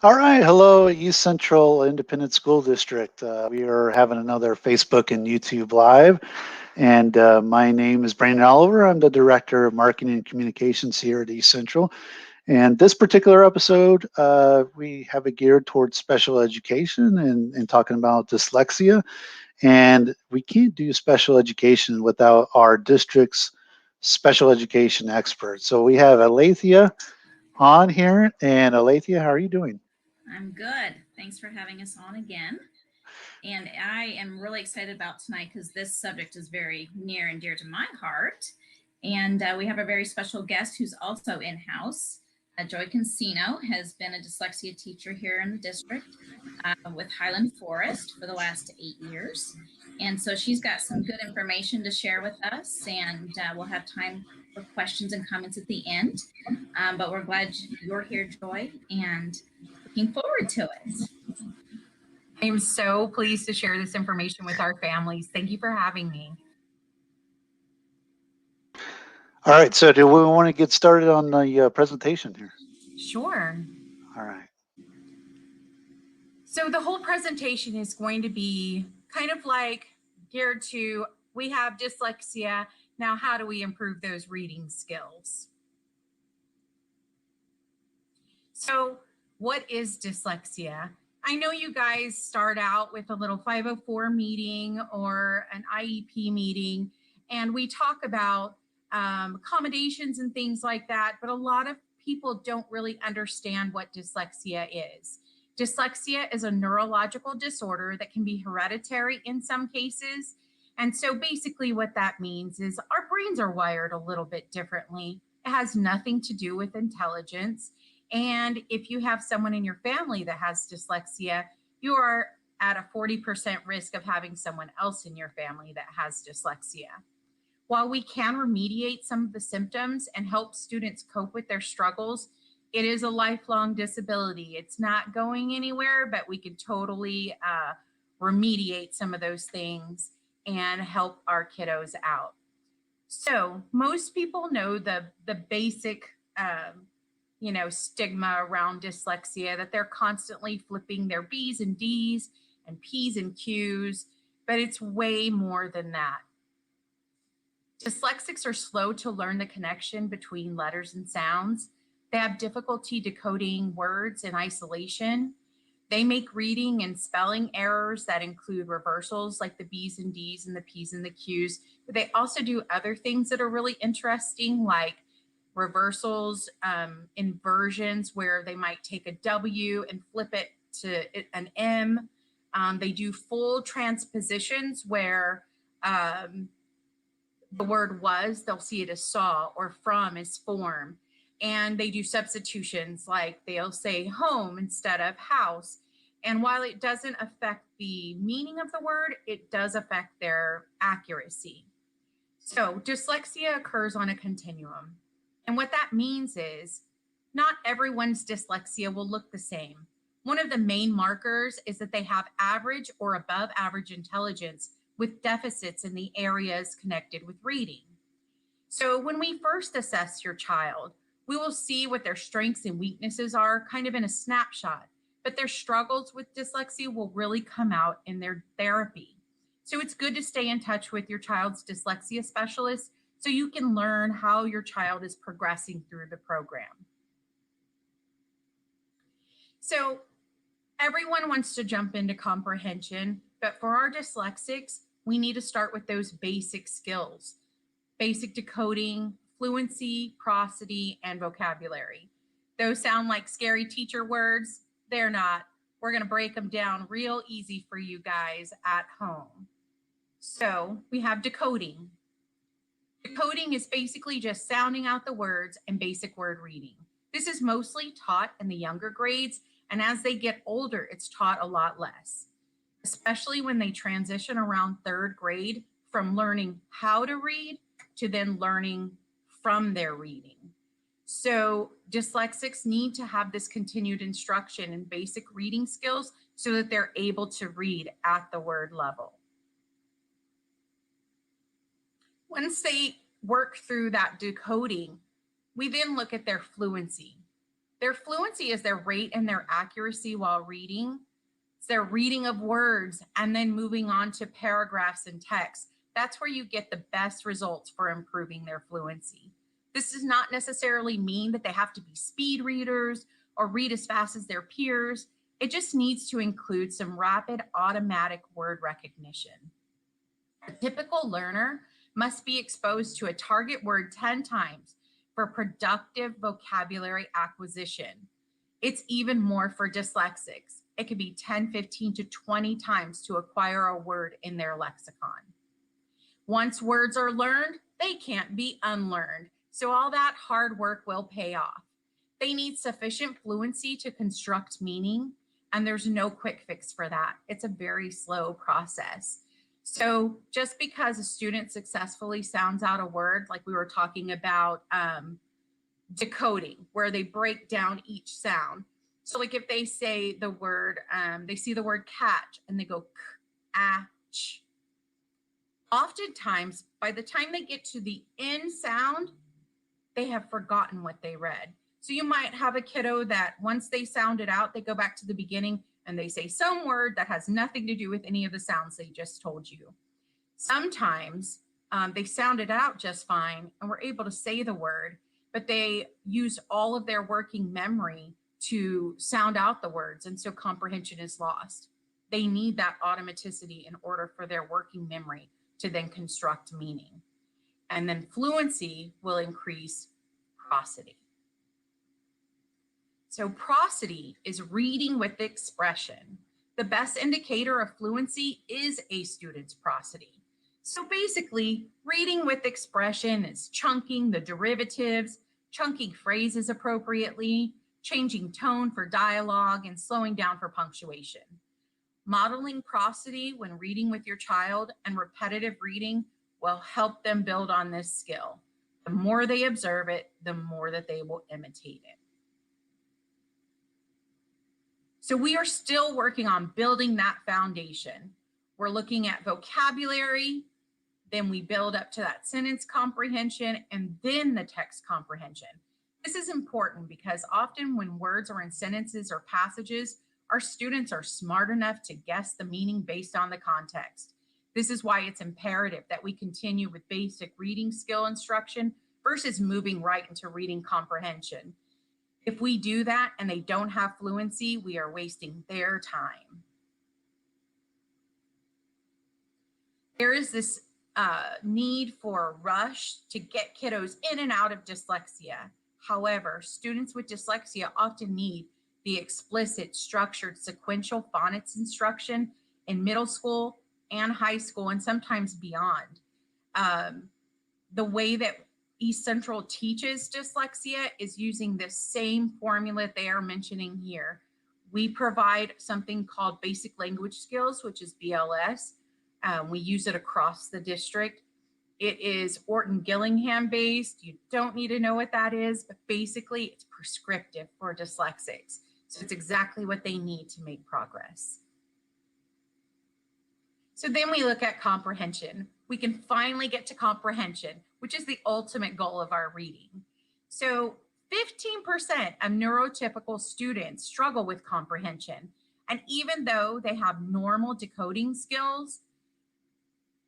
All right, hello, East Central Independent School District. We are having another Facebook and YouTube Live, and my name is Brandon Oliver. I'm the Director of Marketing and Communications here at East Central. And this particular episode, we have it geared towards special education and talking about dyslexia. And we can't do special education without our district's special education experts. So we have Alethea on here. And Alethea, how are you doing? I'm good. Thanks for having us on again. And I am really excited about tonight because this subject is very near and dear to my heart. And we have a very special guest who's also in-house. Joy Consino has been a dyslexia teacher here in the district with Highland Forest for the last 8 years. And so she's got some good information to share with us, and we'll have time for questions and comments at the end. But we're glad you're here, Joy, and looking forward to it. I'm so pleased to share this information with our families. Thank you for having me. All right, so do we want to get started on the presentation here? Sure. All right. So the whole presentation is going to be kind of like geared to, we have dyslexia. Now, how do we improve those reading skills? So what is dyslexia? I know you guys start out with a little 504 meeting or an IEP meeting, and we talk about accommodations and things like that, but a lot of people don't really understand what dyslexia is. Dyslexia is a neurological disorder that can be hereditary in some cases. And so basically what that means is our brains are wired a little bit differently. It has nothing to do with intelligence. And if you have someone in your family that has dyslexia, you are at a 40% risk of having someone else in your family that has dyslexia. While we can remediate some of the symptoms and help students cope with their struggles, it is a lifelong disability. It's not going anywhere, but we can totally remediate some of those things and help our kiddos out. So most people know the basic stigma around dyslexia, that they're constantly flipping their B's and D's and P's and Q's, but it's way more than that. Dyslexics are slow to learn the connection between letters and sounds. They have difficulty decoding words in isolation. They make reading and spelling errors that include reversals like the B's and D's and the P's and the Q's, but they also do other things that are really interesting, like reversals, inversions, where they might take a W and flip it to an M. They do full transpositions where the word was, they'll see it as saw, or from as form. And they do substitutions, like they'll say home instead of house. And while it doesn't affect the meaning of the word, it does affect their accuracy. So dyslexia occurs on a continuum. And what that means is not everyone's dyslexia will look the same. One of the main markers is that they have average or above average intelligence with deficits in the areas connected with reading. So when we first assess your child, we will see what their strengths and weaknesses are kind of in a snapshot, but their struggles with dyslexia will really come out in their therapy. So it's good to stay in touch with your child's dyslexia specialist so you can learn how your child is progressing through the program. So everyone wants to jump into comprehension, but for our dyslexics, we need to start with those basic skills: basic decoding, fluency, prosody, and vocabulary. Those sound like scary teacher words. They're not. We're going to break them down real easy for you guys at home. So we have decoding. Decoding is basically just sounding out the words and basic word reading. This is mostly taught in the younger grades, and as they get older, it's taught a lot less, especially when they transition around third grade from learning how to read to then learning from their reading. So dyslexics need to have this continued instruction in basic reading skills so that they're able to read at the word level. Once they work through that decoding, we then look at their fluency. Their fluency is their rate and their accuracy while reading. It's their reading of words and then moving on to paragraphs and text. That's where you get the best results for improving their fluency. This does not necessarily mean that they have to be speed readers or read as fast as their peers. It just needs to include some rapid automatic word recognition. A typical learner must be exposed to a target word 10 times for productive vocabulary acquisition. It's even more for dyslexics. It could be 10, 15 to 20 times to acquire a word in their lexicon. Once words are learned, they can't be unlearned. So all that hard work will pay off. They need sufficient fluency to construct meaning, and there's no quick fix for that. It's a very slow process. So just because a student successfully sounds out a word, like we were talking about decoding, where they break down each sound. So like if they say the word, they see the word catch and they go k-a-ch. Oftentimes, by the time they get to the end sound, they have forgotten what they read. So you might have a kiddo that once they sound it out, they go back to the beginning and they say some word that has nothing to do with any of the sounds they just told you. Sometimes they sound it out just fine and were able to say the word, but they use all of their working memory to sound out the words, and so comprehension is lost. They need that automaticity in order for their working memory to then construct meaning. And then fluency will increase prosody. So prosody is reading with expression. The best indicator of fluency is a student's prosody. So basically, reading with expression is chunking the derivatives, chunking phrases appropriately, changing tone for dialogue, and slowing down for punctuation. Modeling prosody when reading with your child and repetitive reading will help them build on this skill. The more they observe it, the more that they will imitate it. So we are still working on building that foundation. We're looking at vocabulary, then we build up to that sentence comprehension, and then the text comprehension. This is important because often when words are in sentences or passages, our students are smart enough to guess the meaning based on the context. This is why it's imperative that we continue with basic reading skill instruction versus moving right into reading comprehension. If we do that and they don't have fluency, we are wasting their time. There is this need for a rush to get kiddos in and out of dyslexia. However, students with dyslexia often need the explicit, structured, sequential phonics instruction in middle school and high school, and sometimes beyond. The way that East Central teaches dyslexia is using the same formula they are mentioning here. We provide something called Basic Language Skills, which is BLS. We use it across the district. It is Orton-Gillingham based. You don't need to know what that is, but basically it's prescriptive for dyslexics. So it's exactly what they need to make progress. So then we look at comprehension. We can finally get to comprehension, which is the ultimate goal of our reading. So 15% of neurotypical students struggle with comprehension. And even though they have normal decoding skills,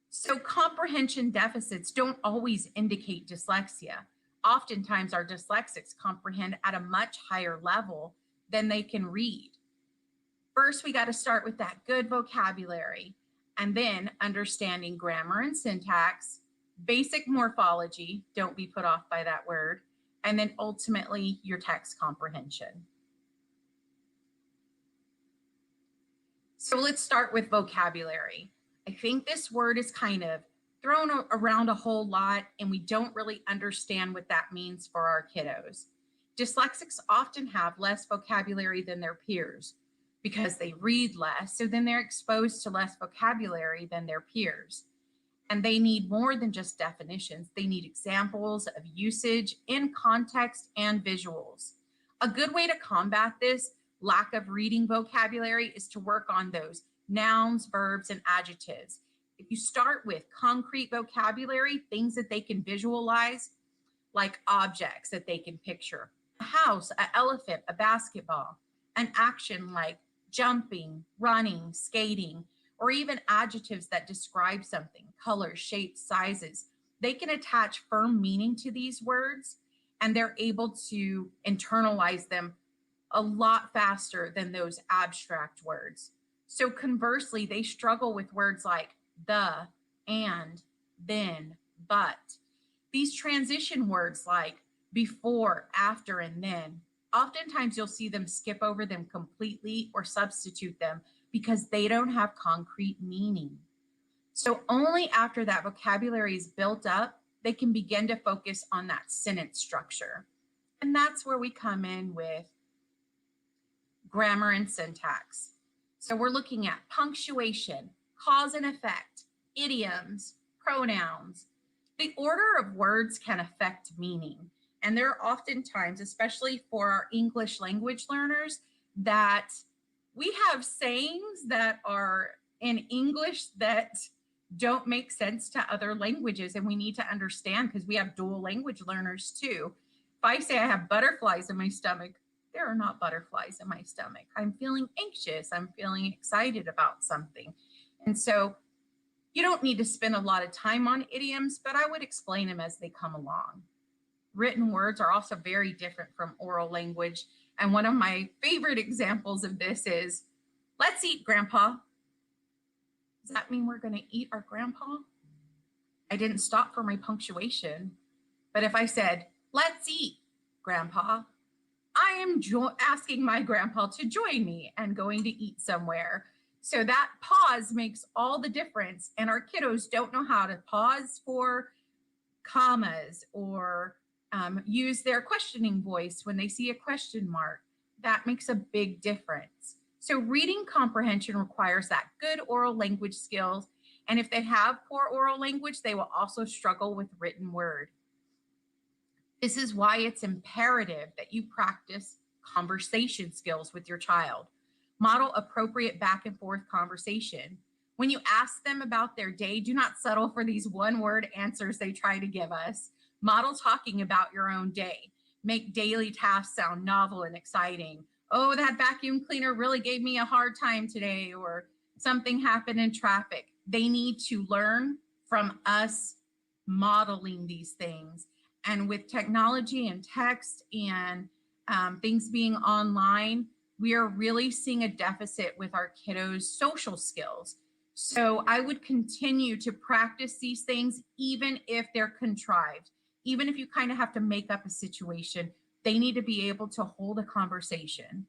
so comprehension deficits don't always indicate dyslexia. Oftentimes our dyslexics comprehend at a much higher level than they can read. First, we got to start with that good vocabulary, and then understanding grammar and syntax, basic morphology, don't be put off by that word, and then ultimately your text comprehension. So let's start with vocabulary. I think this word is kind of thrown around a whole lot, and we don't really understand what that means for our kiddos. Dyslexics often have less vocabulary than their peers because they read less, so then they're exposed to less vocabulary than their peers. And they need more than just definitions. They need examples of usage in context and visuals. A good way to combat this lack of reading vocabulary is to work on those nouns, verbs, and adjectives. If you start with concrete vocabulary, things that they can visualize, like objects that they can picture, a house, an elephant, a basketball, an action like jumping, running, skating, or even adjectives that describe something, colors, shapes, sizes. They can attach firm meaning to these words, and they're able to internalize them a lot faster than those abstract words. So conversely, they struggle with words like the, and, then, but. These transition words like before, after, and then, oftentimes you'll see them skip over them completely or substitute them because they don't have concrete meaning. So only after that vocabulary is built up, they can begin to focus on that sentence structure. And that's where we come in with grammar and syntax. So we're looking at punctuation, cause and effect, idioms, pronouns. The order of words can affect meaning. And there are oftentimes, especially for our English language learners, that we have sayings that are in English that don't make sense to other languages. And we need to understand, because we have dual language learners too. If I say I have butterflies in my stomach, there are not butterflies in my stomach. I'm feeling anxious. I'm feeling excited about something. And so you don't need to spend a lot of time on idioms, but I would explain them as they come along. Written words are also very different from oral language. And one of my favorite examples of this is, let's eat, Grandpa. Does that mean we're going to eat our grandpa? I didn't stop for my punctuation. But if I said, let's eat, Grandpa, I am asking my grandpa to join me and going to eat somewhere. So that pause makes all the difference. And our kiddos don't know how to pause for commas or use their questioning voice when they see a question mark. That makes a big difference. So reading comprehension requires that good oral language skills. And if they have poor oral language, they will also struggle with written word. This is why it's imperative that you practice conversation skills with your child. Model appropriate back and forth conversation. When you ask them about their day, do not settle for these one-word answers they try to give us. Model talking about your own day. Make daily tasks sound novel and exciting. Oh, that vacuum cleaner really gave me a hard time today, or something happened in traffic. They need to learn from us modeling these things. And with technology and text and things being online, we are really seeing a deficit with our kiddos' social skills. So I would continue to practice these things, even if they're contrived, even if you kind of have to make up a situation, they need to be able to hold a conversation.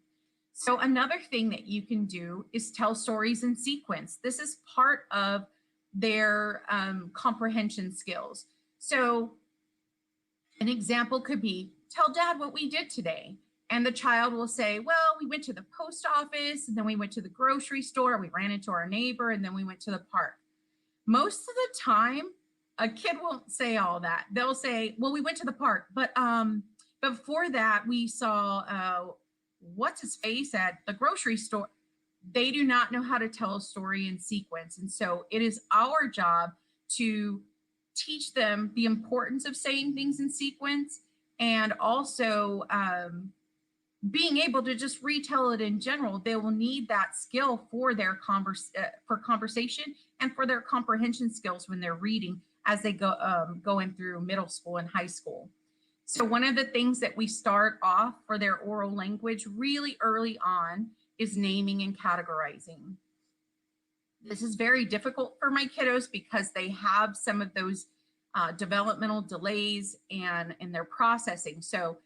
So another thing that you can do is tell stories in sequence. This is part of their comprehension skills. So an example could be, tell Dad what we did today. And the child will say, well, we went to the post office, and then we went to the grocery store, we ran into our neighbor, and then we went to the park. Most of the time, a kid won't say all that. They'll say, well, we went to the park, but before that, we saw what's his face at the grocery store. They do not know how to tell a story in sequence. And so it is our job to teach them the importance of saying things in sequence, and also being able to just retell it in general. They will need that skill for their conversation and for their comprehension skills when they're reading as they go going through middle school and high school. So one of the things that we start off for their oral language really early on is naming and categorizing. This is very difficult for my kiddos because they have some of those developmental delays and in their processing. So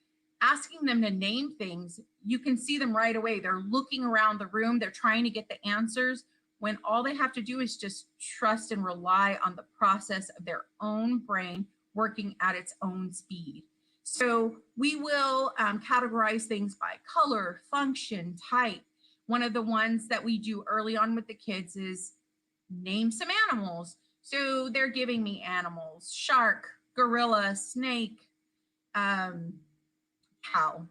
asking them to name things, you can see them right away. They're looking around the room. They're trying to get the answers when all they have to do is just trust and rely on the process of their own brain working at its own speed. So we will categorize things by color, function, type. One of the ones that we do early on with the kids is name some animals. So they're giving me animals: shark, gorilla, snake, cow.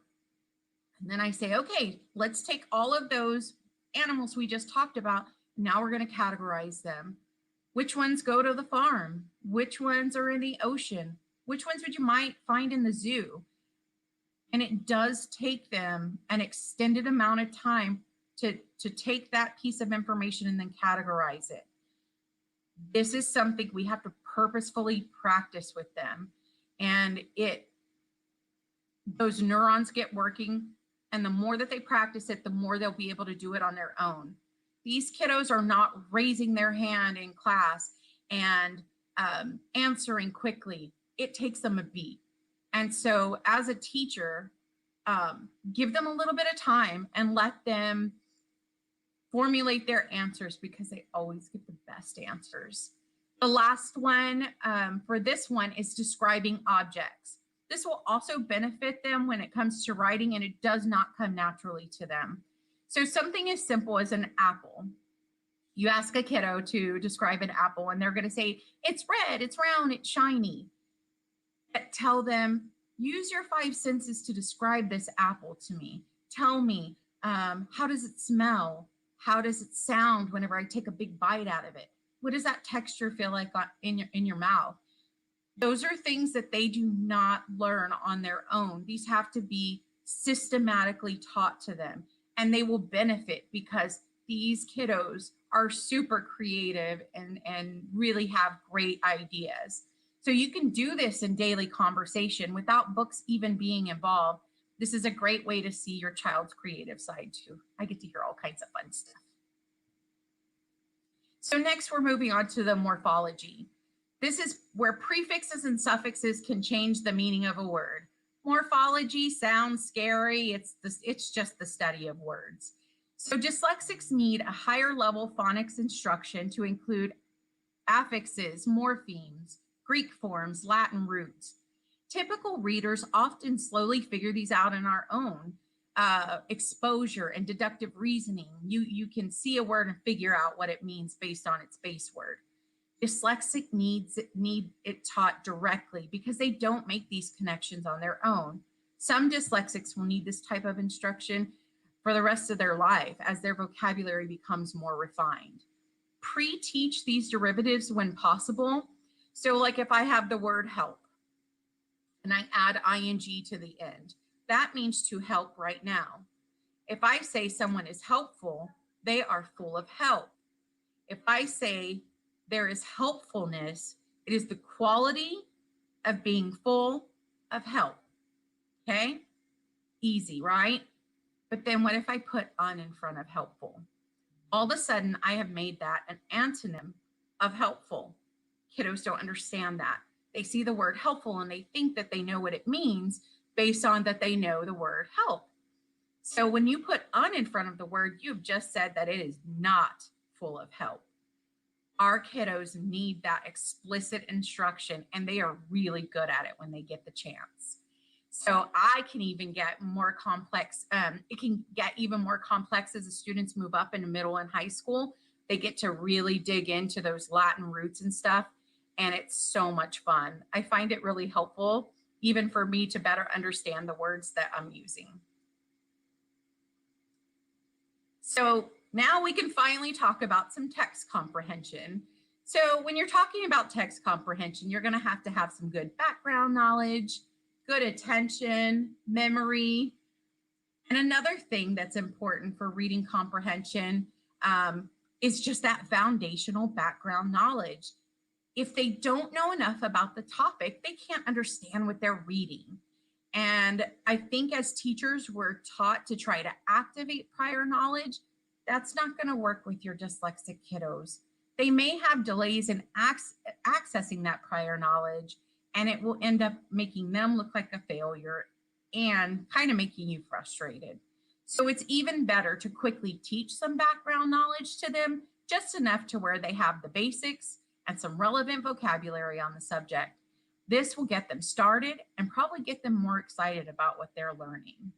And then I say, okay, let's take all of those animals we just talked about. Now we're going to categorize them. Which ones go to the farm? Which ones are in the ocean? Which ones would you might find in the zoo? And it does take them an extended amount of time to take that piece of information and then categorize it. This is something we have to purposefully practice with them. And those neurons get working. And the more that they practice it, the more they'll be able to do it on their own. These kiddos are not raising their hand in class and answering quickly. It takes them a beat. And so as a teacher, give them a little bit of time and let them formulate their answers, because they always get the best answers. The last one for this one is describing objects. This will also benefit them when it comes to writing, and it does not come naturally to them. So something as simple as an apple. You ask a kiddo to describe an apple, and they're going to say, it's red, it's round, it's shiny. But tell them, use your 5 senses to describe this apple to me. Tell me, how does it smell? How does it sound whenever I take a big bite out of it? What does that texture feel like in your mouth? Those are things that they do not learn on their own. These have to be systematically taught to them, and they will benefit because these kiddos are super creative and really have great ideas. So you can do this in daily conversation without books even being involved. This is a great way to see your child's creative side too. I get to hear all kinds of fun stuff. So next we're moving on to the morphology. This is where prefixes and suffixes can change the meaning of a word. Morphology sounds scary. It's just the study of words. So dyslexics need a higher level phonics instruction to include affixes, morphemes, Greek forms, Latin roots. Typical readers often slowly figure these out on our own. Exposure and deductive reasoning. You can see a word and figure out what it means based on its base word. Dyslexic need it taught directly because they don't make these connections on their own. Some dyslexics will need this type of instruction for the rest of their life as their vocabulary becomes more refined. Pre-teach these derivatives when possible. So like if I have the word help and I add ing to the end, that means to help right now. If I say someone is helpful, they are full of help. If I say there is helpfulness, it is the quality of being full of help. Okay? Easy, right? But then what if I put "un" in front of helpful? All of a sudden, I have made that an antonym of helpful. Kiddos don't understand that. They see the word helpful and they think that they know what it means based on that they know the word help. So when you put "un" in front of the word, you've just said that it is not full of help. Our kiddos need that explicit instruction, and they are really good at it when they get the chance. So I can even get more complex. It can get even more complex as the students move up into middle and high school. They get to really dig into those Latin roots and stuff, and it's so much fun. I find it really helpful, even for me to better understand the words that I'm using. So now we can finally talk about some text comprehension. So when you're talking about text comprehension, you're going to have some good background knowledge, good attention, memory. And another thing that's important for reading comprehension is just that foundational background knowledge. If they don't know enough about the topic, they can't understand what they're reading. And I think as teachers, we're taught to try to activate prior knowledge. That's not going to work with your dyslexic kiddos. They may have delays in accessing that prior knowledge, and it will end up making them look like a failure and kind of making you frustrated. So it's even better to quickly teach some background knowledge to them, just enough to where they have the basics and some relevant vocabulary on the subject. This will get them started and probably get them more excited about what they're learning.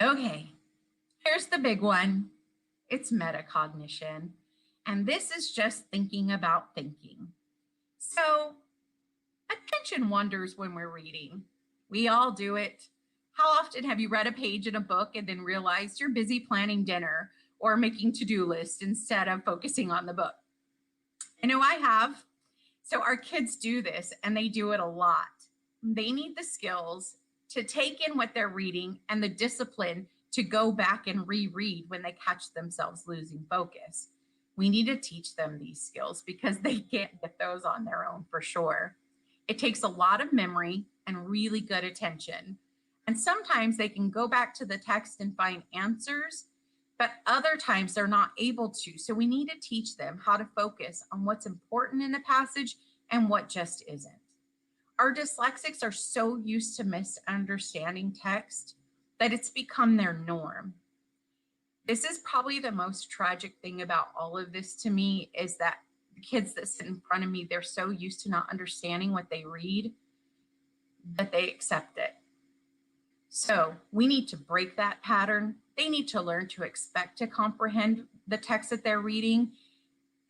Okay, here's the big one. It's metacognition. And this is just thinking about thinking. So attention wanders when we're reading. We all do it. How often have you read a page in a book and then realized you're busy planning dinner or making to-do lists instead of focusing on the book? I know I have. So our kids do this, and they do it a lot. they need the skills to take in what they're reading and the discipline to go back and reread when they catch themselves losing focus. We need to teach them these skills because they can't get those on their own for sure. It takes a lot of memory and really good attention. And sometimes they can go back to the text and find answers, but other times they're not able to. So we need to teach them how to focus on what's important in the passage and what just isn't. Our dyslexics are so used to misunderstanding text that it's become their norm. This is probably the most tragic thing about all of this to me, is that the kids that sit in front of me, they're so used to not understanding what they read that they accept it. So we need to break that pattern. They need to learn to expect to comprehend the text that they're reading.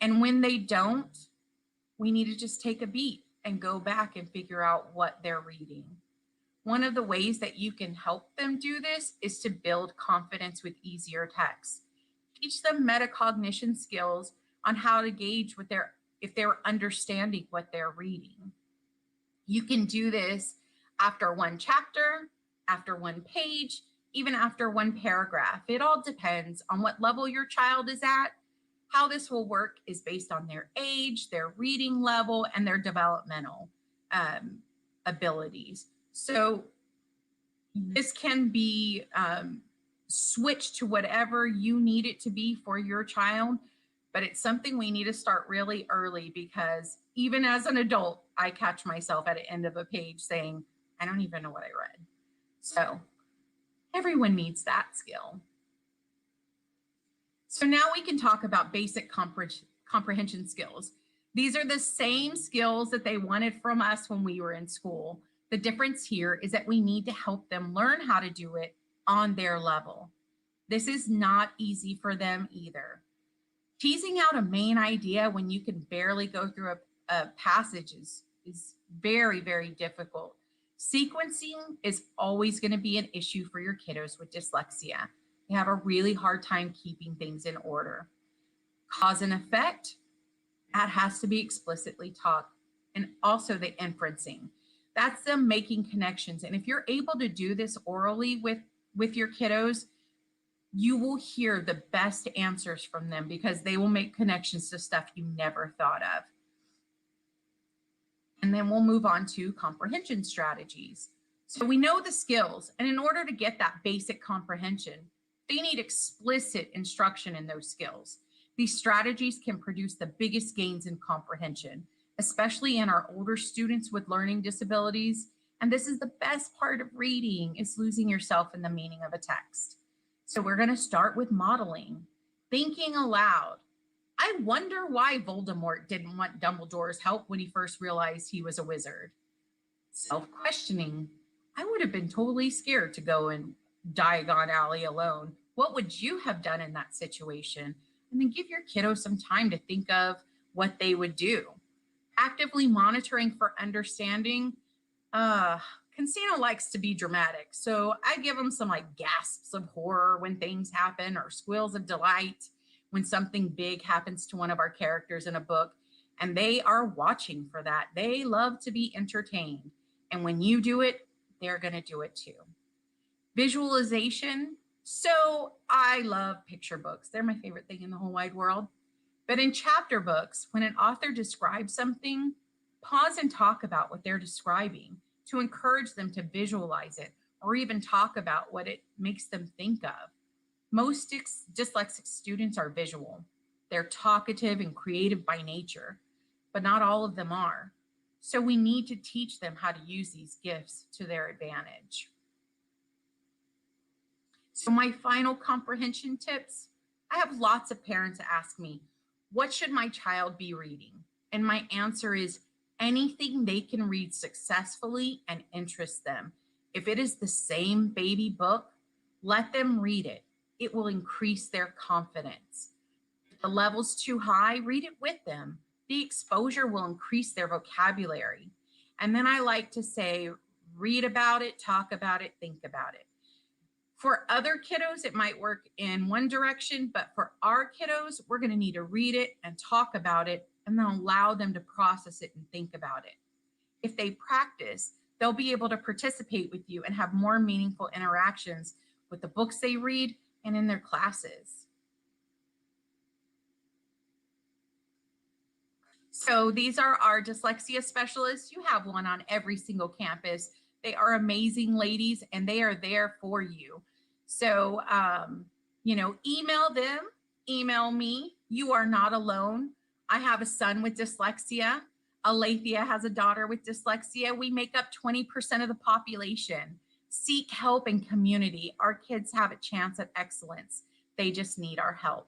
And when they don't, we need to just take a beat and go back and figure out what they're reading. One of the ways that you can help them do this is to build confidence with easier text. Teach them metacognition skills on how to gauge if they're understanding what they're reading. You can do this after one chapter, after one page, even after one paragraph. It all depends on what level your child is at. How this will work is based on their age, their reading level, and their developmental abilities. So this can be switched to whatever you need it to be for your child, but it's something we need to start really early, because even as an adult, I catch myself at the end of a page saying, I don't even know what I read. So everyone needs that skill. So now we can talk about basic comprehension skills. These are the same skills that they wanted from us when we were in school. The difference here is that we need to help them learn how to do it on their level. This is not easy for them either. Teasing out a main idea when you can barely go through a passage is very, very difficult. Sequencing is always going to be an issue for your kiddos with dyslexia. They have a really hard time keeping things in order. Cause and effect, that has to be explicitly taught. And also the inferencing. That's them making connections. And if you're able to do this orally with your kiddos, you will hear the best answers from them, because they will make connections to stuff you never thought of. And then we'll move on to comprehension strategies. So we know the skills, and in order to get that basic comprehension, they need explicit instruction in those skills. These strategies can produce the biggest gains in comprehension, especially in our older students with learning disabilities. And this is the best part of reading, is losing yourself in the meaning of a text. So we're going to start with modeling, thinking aloud. I wonder why Voldemort didn't want Dumbledore's help when he first realized he was a wizard. Self-questioning. I would have been totally scared to go in Diagon Alley alone. What would you have done in that situation? And then give your kiddo some time to think of what they would do. Actively monitoring for understanding. Consino likes to be dramatic, so I give them some like gasps of horror when things happen, or squeals of delight when something big happens to one of our characters in a book, and they are watching for that. They love to be entertained, and when you do it, they're going to do it too. Visualization. So I love picture books. They're my favorite thing in the whole wide world. But in chapter books, when an author describes something, pause and talk about what they're describing to encourage them to visualize it, or even talk about what it makes them think of. Most dyslexic students are visual. They're talkative and creative by nature, but not all of them are. So we need to teach them how to use these gifts to their advantage. So my final comprehension tips, I have lots of parents ask me, what should my child be reading? And my answer is anything they can read successfully and interest them. If it is the same baby book, let them read it. It will increase their confidence. If the level's too high, read it with them. The exposure will increase their vocabulary. And then I like to say, read about it, talk about it, think about it. For other kiddos, it might work in one direction, but for our kiddos, we're going to need to read it and talk about it, and then allow them to process it and think about it. If they practice, they'll be able to participate with you and have more meaningful interactions with the books they read and in their classes. So these are our dyslexia specialists. You have one on every single campus. They are amazing ladies and they are there for you. So, you know, email them, email me. You are not alone. I have a son with dyslexia. Alethea has a daughter with dyslexia. We make up 20% of the population. Seek help and community. Our kids have a chance at excellence. They just need our help.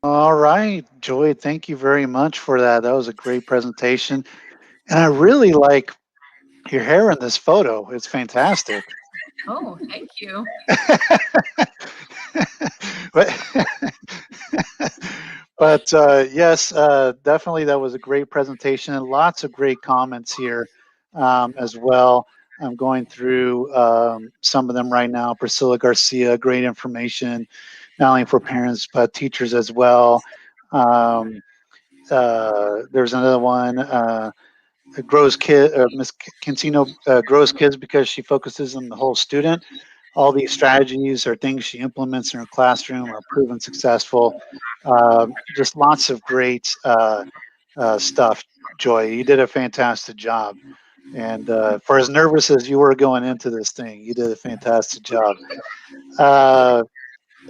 All right, Joy, thank you very much for that. That was a great presentation. And I really like your hair in this photo. It's fantastic. Oh, thank you. But yes, definitely that was a great presentation and lots of great comments here as well. I'm going through some of them right now. Priscilla Garcia, great information, not only for parents, but teachers as well. There's another one, Miss Cancino grows kids because she focuses on the whole student. All these strategies are things she implements in her classroom are proven successful. Just lots of great stuff, Joy. You did a fantastic job. And for as nervous as you were going into this thing, you did a fantastic job.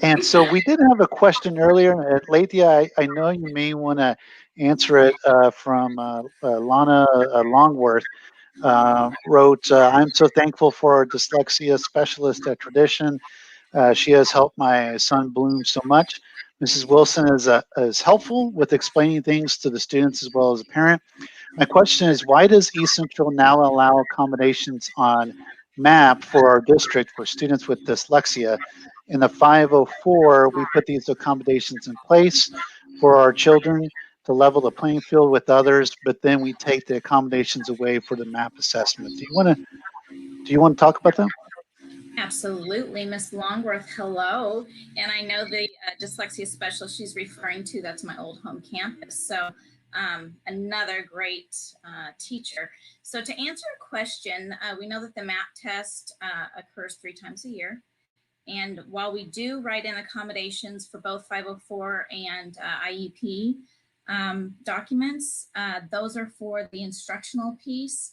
And so we did have a question earlier. Lathia, I know you may want to answer it from Lana Longworth. Wrote, I'm so thankful for our dyslexia specialist at Tradition. She has helped my son bloom so much. Mrs. Wilson is helpful with explaining things to the students as well as a parent. My question is, why does eCentral now allow accommodations on MAP for our district for students with dyslexia? In the 504, we put these accommodations in place for our children to level the playing field with others, but then we take the accommodations away for the MAP assessment. Do you want to talk about that? Absolutely, Miss Longworth, hello. And I know the dyslexia specialist she's referring to, that's my old home campus. So another great teacher. So to answer a question, we know that the MAP test occurs 3 times a year. And while we do write in accommodations for both 504 and IEP documents, those are for the instructional piece,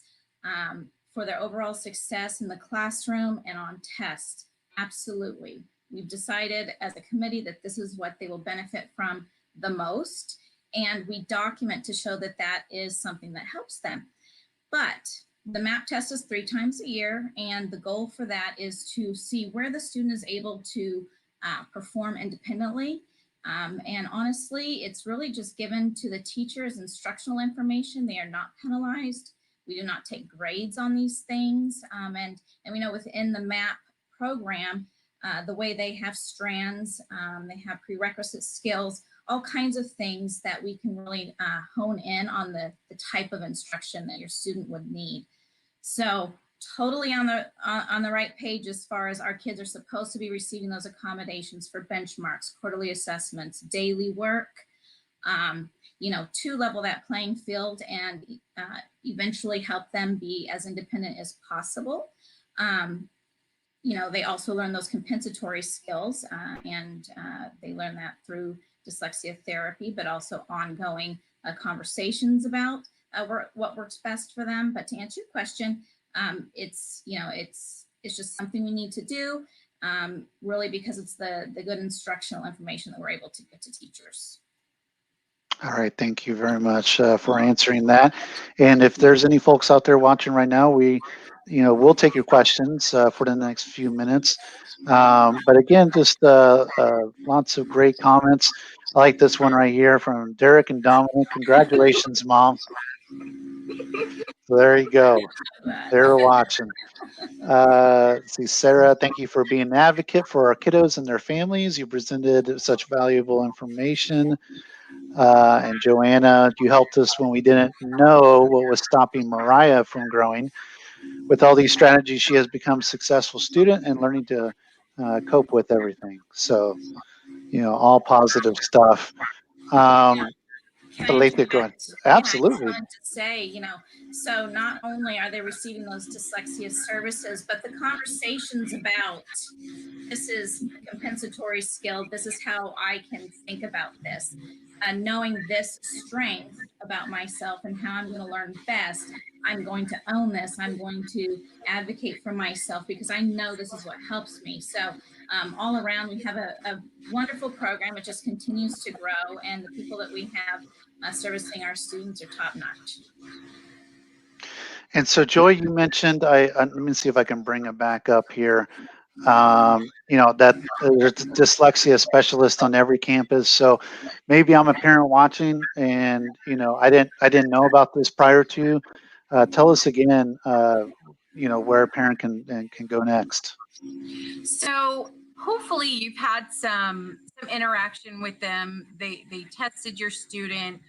for their overall success in the classroom and on tests. Absolutely. We've decided as a committee that this is what they will benefit from the most. And we document to show that that is something that helps them. But the MAP test is 3 times a year, and the goal for that is to see where the student is able to perform independently. And honestly, it's really just given to the teachers instructional information. They are not penalized. We do not take grades on these things. And we know within the MAP program, the way they have strands, they have prerequisite skills, all kinds of things that we can really hone in on the type of instruction that your student would need. So totally on the right page as far as our kids are supposed to be receiving those accommodations for benchmarks, quarterly assessments, daily work, you know, to level that playing field and eventually help them be as independent as possible. You know, they also learn those compensatory skills and they learn that through dyslexia therapy, but also ongoing conversations about what works best for them. But to answer your question, it's, you know, it's just something we need to do really because it's the good instructional information that we're able to give to teachers. All right, thank you very much for answering that. And if there's any folks out there watching right now, we'll take your questions for the next few minutes. But again, just lots of great comments. I like this one right here from Derek and Dominic. Congratulations, Mom. So there you go. They're watching. Let's see, Sarah, thank you for being an advocate for our kiddos and their families. You presented such valuable information. And Joanna, you helped us when we didn't know what was stopping Mariah from growing. With all these strategies, she has become a successful student and learning to cope with everything. So, you know, all positive stuff. Can I Alethea, go ahead. interject? Yeah, I just Absolutely. wanted to say, so not only are they receiving those dyslexia services, but the conversations about this is a compensatory skill. This is how I can think about this. Knowing this strength about myself and how I'm going to learn best, I'm going to own this. I'm going to advocate for myself because I know this is what helps me. So all around, we have a wonderful program. It just continues to grow, and the people that we have servicing our students are top notch. And so, Joy, you mentioned, let me see if I can bring it back up here. That there's a dyslexia specialist on every campus. So maybe I'm a parent watching, and I didn't know about this prior to. Tell us again, where a parent can go next. So hopefully you've had some interaction with them. They tested your student,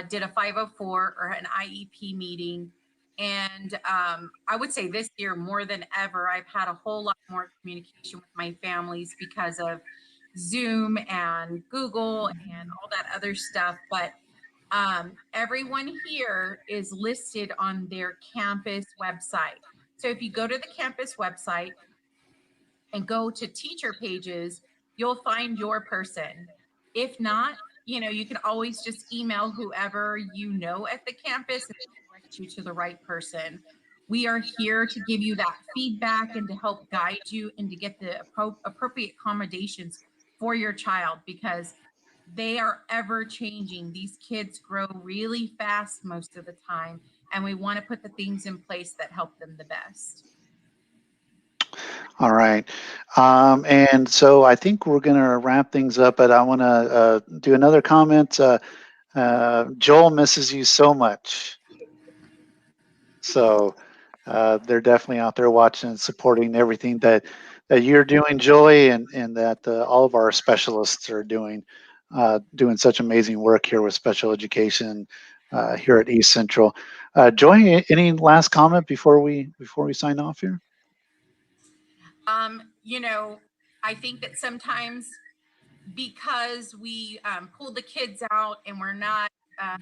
did a 504 or an IEP meeting. And I would say this year more than ever, I've had a whole lot more communication with my families because of Zoom and Google and all that other stuff. But everyone here is listed on their campus website. So if you go to the campus website and go to teacher pages, you'll find your person. If not, you can always just email whoever you know at the campus and direct you to the right person. We are here to give you that feedback and to help guide you and to get the appropriate accommodations for your child, because they are ever changing. These kids grow really fast most of the time, and we want to put the things in place that help them the best. All right. And so I think we're going to wrap things up, but I want to do another comment. Joel misses you so much. So they're definitely out there watching and supporting everything that you're doing, Joy, and that all of our specialists are doing such amazing work here with special education here at East Central. Joy, any last comment before we sign off here? I think that sometimes because we pull the kids out and we're not as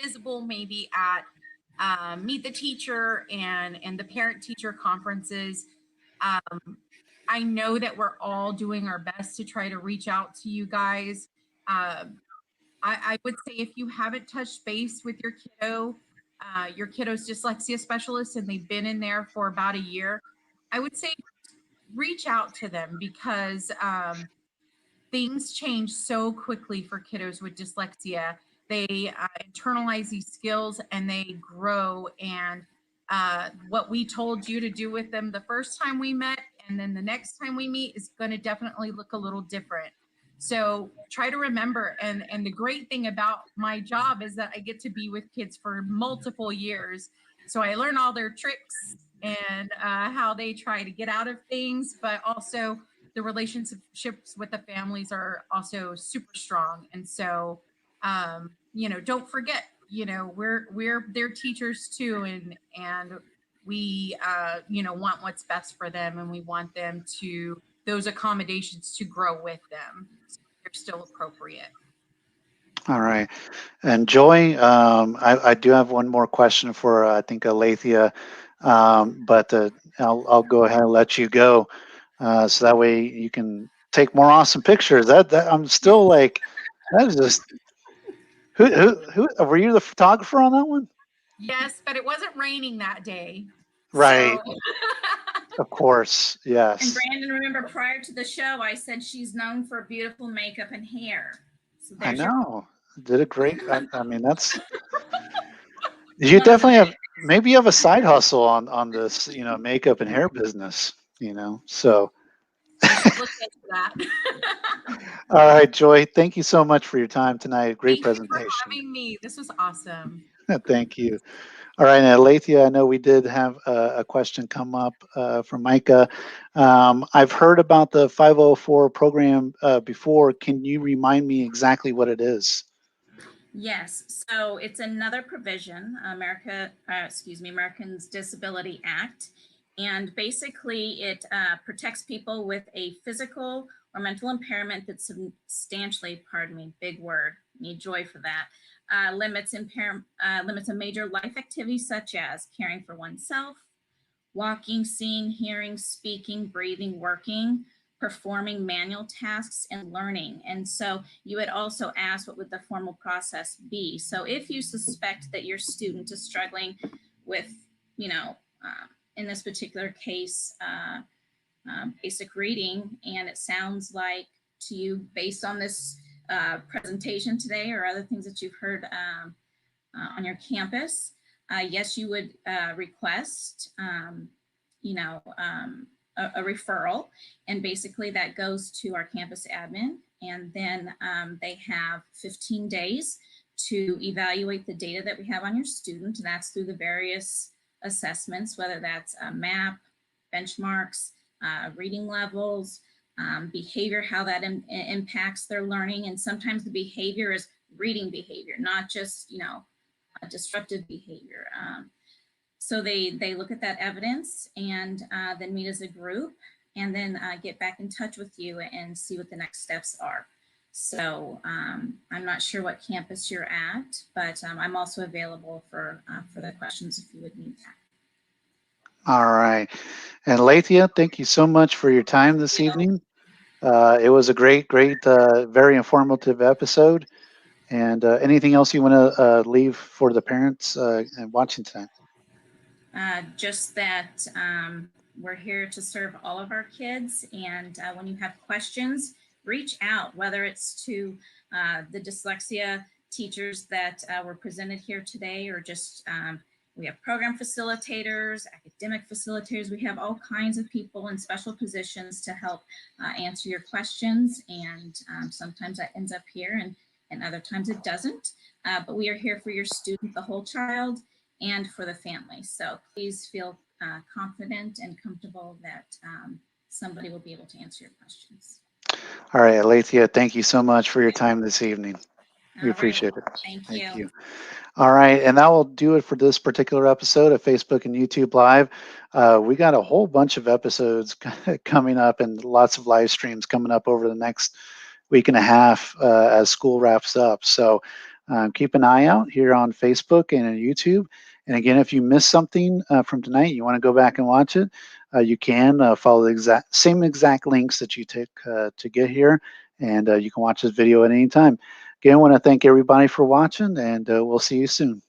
visible maybe at Meet the Teacher and the parent-teacher conferences, I know that we're all doing our best to try to reach out to you guys. I would say if you haven't touched base with your kiddo's dyslexia specialist, and they've been in there for about a year, I would say reach out to them, because things change so quickly for kiddos with dyslexia. They internalize these skills and they grow. And what we told you to do with them the first time we met and then the next time we meet is going to definitely look a little different. So try to remember. And the great thing about my job is that I get to be with kids for multiple years. So I learn all their tricks and how they try to get out of things, but also the relationships with the families are also super strong. And so, don't forget, we're their teachers too. And we, want what's best for them, and we want them to, those accommodations to grow with them. So they're still appropriate. All right. And Joy, I do have one more question for, I think, Alethea, but I'll go ahead and let you go. So that way you can take more awesome pictures. That I'm still like, that is just, who were you the photographer on that one? Yes, but it wasn't raining that day. Right. So. Of course. Yes. And Brandon, remember, prior to the show, I said she's known for beautiful makeup and hair. So I know. Did a great. I mean, that's. You One of the definitely have. Maybe you have a side hustle on this, makeup and hair business. So. I should look into that. All right, Joy. Thank you so much for your time tonight. Great Thank you presentation. for having me. This was awesome. Thank you. All right, and Alethea, I know we did have a question come up from Micah. I've heard about the 504 program before. Can you remind me exactly what it is? Yes, so it's another provision, Americans Disability Act, and basically it protects people with a physical or mental impairment that substantially, pardon me, big word, need Joy for that, limits a major life activities such as caring for oneself, walking, seeing, hearing, speaking, breathing, working, performing manual tasks, and learning. And so you would also ask, what would the formal process be? So if you suspect that your student is struggling with, in this particular case, basic reading, and it sounds like to you, based on this presentation today or other things that you've heard on your campus, yes, you would request, a referral, and basically that goes to our campus admin, and then they have 15 days to evaluate the data that we have on your student, and that's through the various assessments, whether that's a MAP, benchmarks, reading levels, behavior, how that impacts their learning. And sometimes the behavior is reading behavior, not just, disruptive behavior. So they look at that evidence and then meet as a group, and then get back in touch with you and see what the next steps are. So I'm not sure what campus you're at, but I'm also available for the questions if you would need that. All right. And Lathia, thank you so much for your time this evening. It was a great, very informative episode. And anything else you want to leave for the parents watching tonight? Just that we're here to serve all of our kids. And when you have questions, reach out, whether it's to the dyslexia teachers that were presented here today, or just we have program facilitators, academic facilitators. We have all kinds of people in special positions to help answer your questions. And sometimes that ends up here, and other times it doesn't. But we are here for your student, the whole child, and for the family. So please feel confident and comfortable that somebody will be able to answer your questions. All right, Alethea, thank you so much for your time this evening. We appreciate it. Thank you. All right, and that will do it for this particular episode of Facebook and YouTube Live. We got a whole bunch of episodes coming up, and lots of live streams coming up over the next week and a half as school wraps up. So keep an eye out here on Facebook and on YouTube. And again, if you missed something from tonight, you want to go back and watch it, you can follow the same exact links that you took to get here, and you can watch this video at any time. Again, I want to thank everybody for watching, and we'll see you soon.